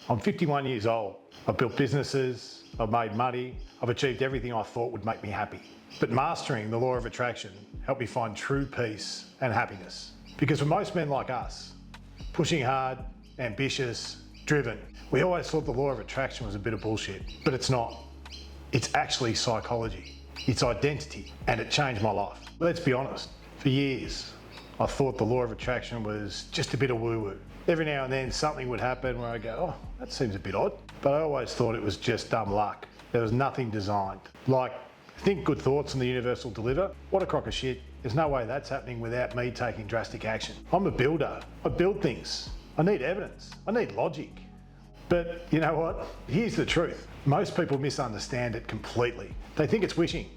I'm 51 years old. I've built businesses, I've made money, I've achieved everything I thought would make me happy. But mastering the law of attraction helped me find true peace and happiness. Because for most men like us, pushing hard, ambitious, driven, we always thought the law of attraction was a bit of bullshit, but it's not. It's actually psychology, it's identity, and it changed my life. Let's be honest, for years, I thought the law of attraction was just a bit of woo-woo. Every now and then something would happen where I go, oh, that seems a bit odd. But I always thought it was just dumb luck. There was nothing designed. Like, think good thoughts and the universe will deliver. What a crock of shit. There's no way that's happening without me taking drastic action. I'm a builder. I build things. I need evidence. I need logic. But you know what? Here's the truth. Most people misunderstand it completely. They think it's wishing.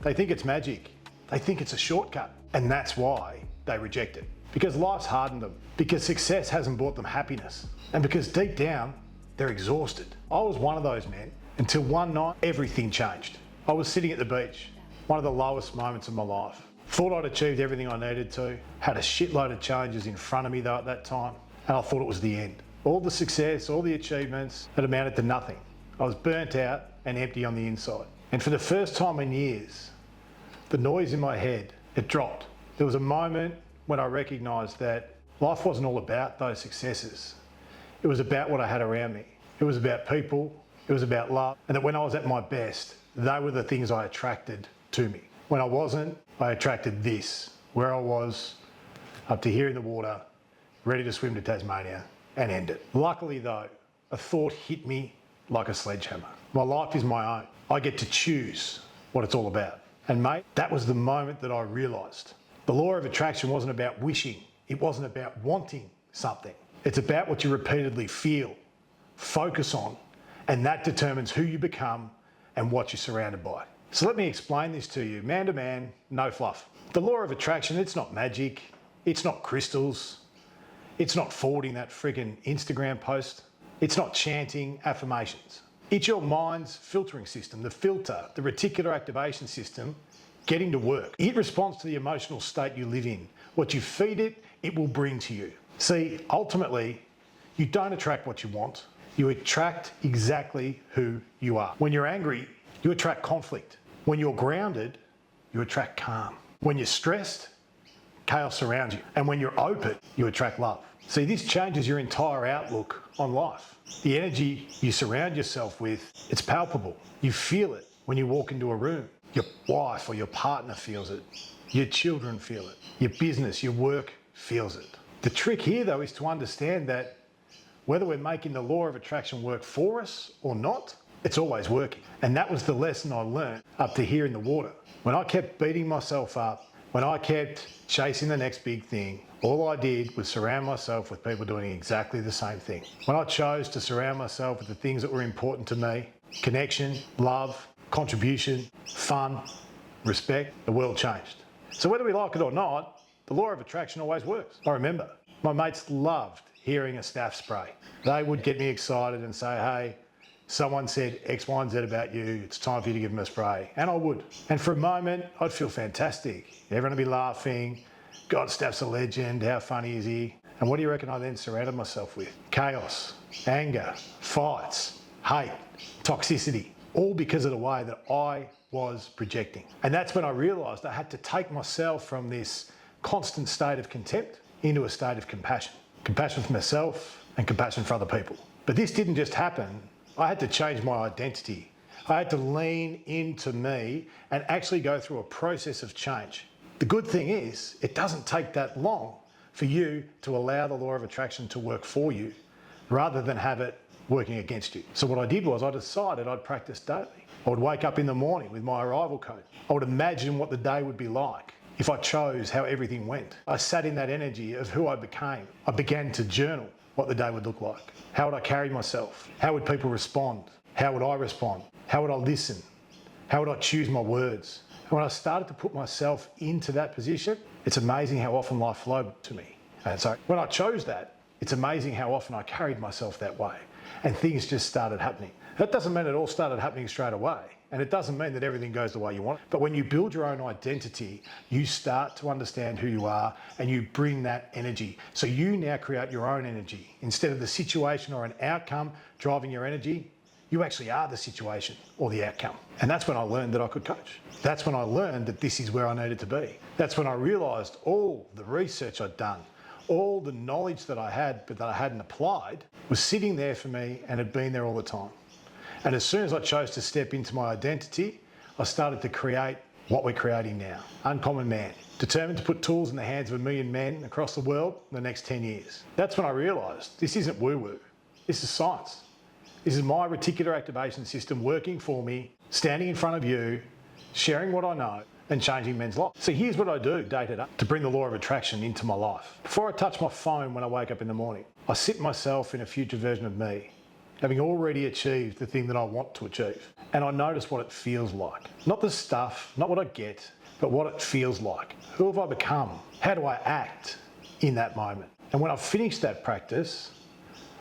They think it's magic. They think it's a shortcut. And that's why they reject it. Because life's hardened them. Because success hasn't brought them happiness. And because deep down, they're exhausted. I was one of those men until one night, everything changed. I was sitting at the beach, one of the lowest moments of my life. Thought I'd achieved everything I needed to, had a shitload of changes in front of me though at that time, and I thought it was the end. All the success, all the achievements had amounted to nothing. I was burnt out and empty on the inside. And for the first time in years, the noise in my head, it dropped. There was a moment when I recognised that life wasn't all about those successes. It was about what I had around me. It was about people, it was about love, and that when I was at my best, they were the things I attracted to me. When I wasn't, I attracted this, where I was, up to here in the water, ready to swim to Tasmania and end it. Luckily though, a thought hit me like a sledgehammer. My life is my own. I get to choose what it's all about. And mate, that was the moment that I realised. The law of attraction wasn't about wishing. It wasn't about wanting something. It's about what you repeatedly feel, focus on, and that determines who you become and what you're surrounded by. So let me explain this to you, man to man, no fluff. The law of attraction, it's not magic, it's not crystals, it's not forwarding that friggin' Instagram post, it's not chanting affirmations. It's your mind's filtering system, the filter, the reticular activation system, getting to work. It responds to the emotional state you live in. What you feed it, it will bring to you. See, ultimately, you don't attract what you want, you attract exactly who you are. When you're angry, you attract conflict. When you're grounded, you attract calm. When you're stressed, chaos surrounds you. And when you're open, you attract love. See, this changes your entire outlook on life. The energy you surround yourself with, it's palpable. You feel it when you walk into a room. Your wife or your partner feels it. Your children feel it. Your business, your work feels it. The trick here though is to understand that whether we're making the law of attraction work for us or not, it's always working. And that was the lesson I learned up to here in the water. When I kept beating myself up, when I kept chasing the next big thing, all I did was surround myself with people doing exactly the same thing. When I chose to surround myself with the things that were important to me, connection, love, contribution, fun, respect, the world changed. So whether we like it or not, the law of attraction always works. I remember my mates loved hearing a staff spray. They would get me excited and say, hey, someone said X, Y, and Z about you, it's time for you to give them a spray. And I would. And for a moment, I'd feel fantastic. Everyone would be laughing. God, Staff's a legend, how funny is he? And what do you reckon I then surrounded myself with? Chaos, anger, fights, hate, toxicity, all because of the way that I was projecting. And that's when I realised I had to take myself from this constant state of contempt into a state of compassion. Compassion for myself and compassion for other people. But this didn't just happen. I had to change my identity. I had to lean into me and actually go through a process of change. The good thing is, it doesn't take that long for you to allow the law of attraction to work for you rather than have it working against you. So what I did was I decided I'd practice daily. I would wake up in the morning with my arrival code. I would imagine what the day would be like if I chose how everything went. I sat in that energy of who I became. I began to journal what the day would look like. How would I carry myself? How would people respond? How would I respond? How would I listen? How would I choose my words? And when I started to put myself into that position, it's amazing how often life flowed to me. And so when I chose that, it's amazing how often I carried myself that way. and things just started happening. That doesn't mean it all started happening straight away, and it doesn't mean that everything goes the way you want. But when you build your own identity, you start to understand who you are and you bring that energy. So you now create your own energy. Instead of the situation or an outcome driving your energy, you actually are the situation or the outcome. And that's when I learned that I could coach. That's when I learned that this is where I needed to be. That's when I realised all the research I'd done, all the knowledge that I had but that I hadn't applied was sitting there for me and had been there all the time. And as soon as I chose to step into my identity, I started to create what we're creating now. Uncommon man, determined to put tools in the hands of 1 million men across the world in the next 10 years. That's when I realised this isn't woo-woo, this is science. This is my reticular activation system working for me, standing in front of you, sharing what I know and changing men's lives. So here's what I do day to day to bring the law of attraction into my life. Before I touch my phone when I wake up in the morning, I sit myself in a future version of me, having already achieved the thing that I want to achieve. And I notice what it feels like. Not the stuff, not what I get, but what it feels like. Who have I become? How do I act in that moment? And when I've finished that practice,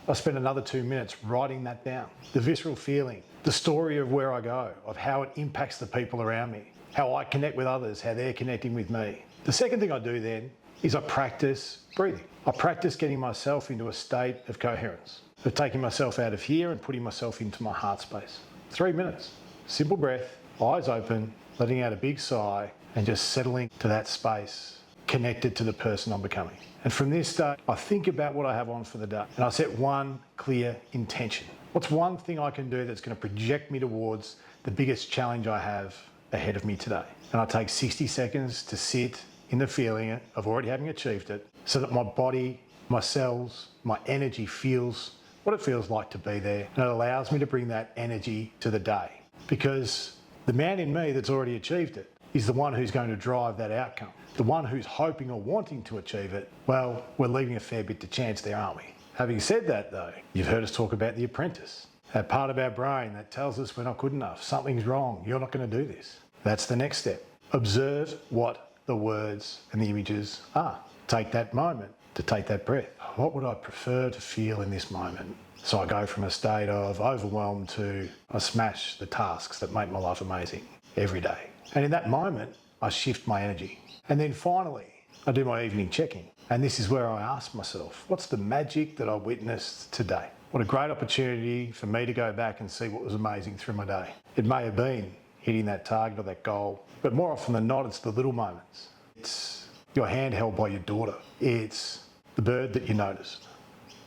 I spend another 2 minutes writing that down. The visceral feeling, the story of where I go, of how it impacts the people around me, how I connect with others, how they're connecting with me. The second thing I do then is I practice breathing. I practice getting myself into a state of coherence, of taking myself out of here and putting myself into my heart space. 3 minutes, simple breath, eyes open, letting out a big sigh and just settling to that space, connected to the person I'm becoming. And from this start, I think about what I have on for the day and I set one clear intention. What's one thing I can do that's going to project me towards the biggest challenge I have ahead of me today? And I take 60 seconds to sit in the feeling of already having achieved it so that my body, my cells, my energy feels what it feels like to be there. And it allows me to bring that energy to the day because the man in me that's already achieved it is the one who's going to drive that outcome. The one who's hoping or wanting to achieve it, well, we're leaving a fair bit to chance there, aren't we? Having said that though, you've heard us talk about the apprentice. That part of our brain that tells us we're not good enough, something's wrong, you're not going to do this. That's the next step. Observe what the words and the images are. Take that moment to take that breath. What would I prefer to feel in this moment? So I go from a state of overwhelmed to I smash the tasks that make my life amazing every day. And in that moment, I shift my energy. And then finally, I do my evening check-in. And this is where I ask myself, what's the magic that I witnessed today? What a great opportunity for me to go back and see what was amazing through my day. It may have been hitting that target or that goal, but more often than not, it's the little moments. It's your hand held by your daughter. It's the bird that you noticed.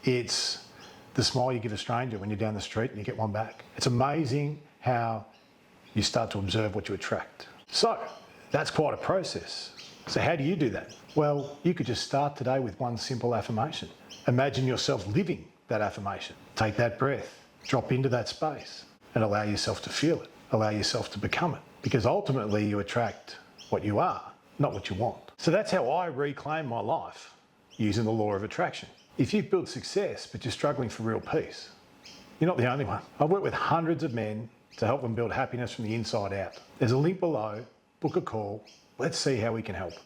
It's the smile you give a stranger when you're down the street and you get one back. It's amazing how you start to observe what you attract. So that's quite a process. So how do you do that? Well, you could just start today with one simple affirmation. Imagine yourself living that affirmation. Take that breath, drop into that space and allow yourself to feel it. Allow yourself to become it. Because ultimately you attract what you are, not what you want. So that's how I reclaim my life using the law of attraction. If you've built success but you're struggling for real peace, you're not the only one. I've worked with hundreds of men to help them build happiness from the inside out. There's a link below, book a call, let's see how we can help.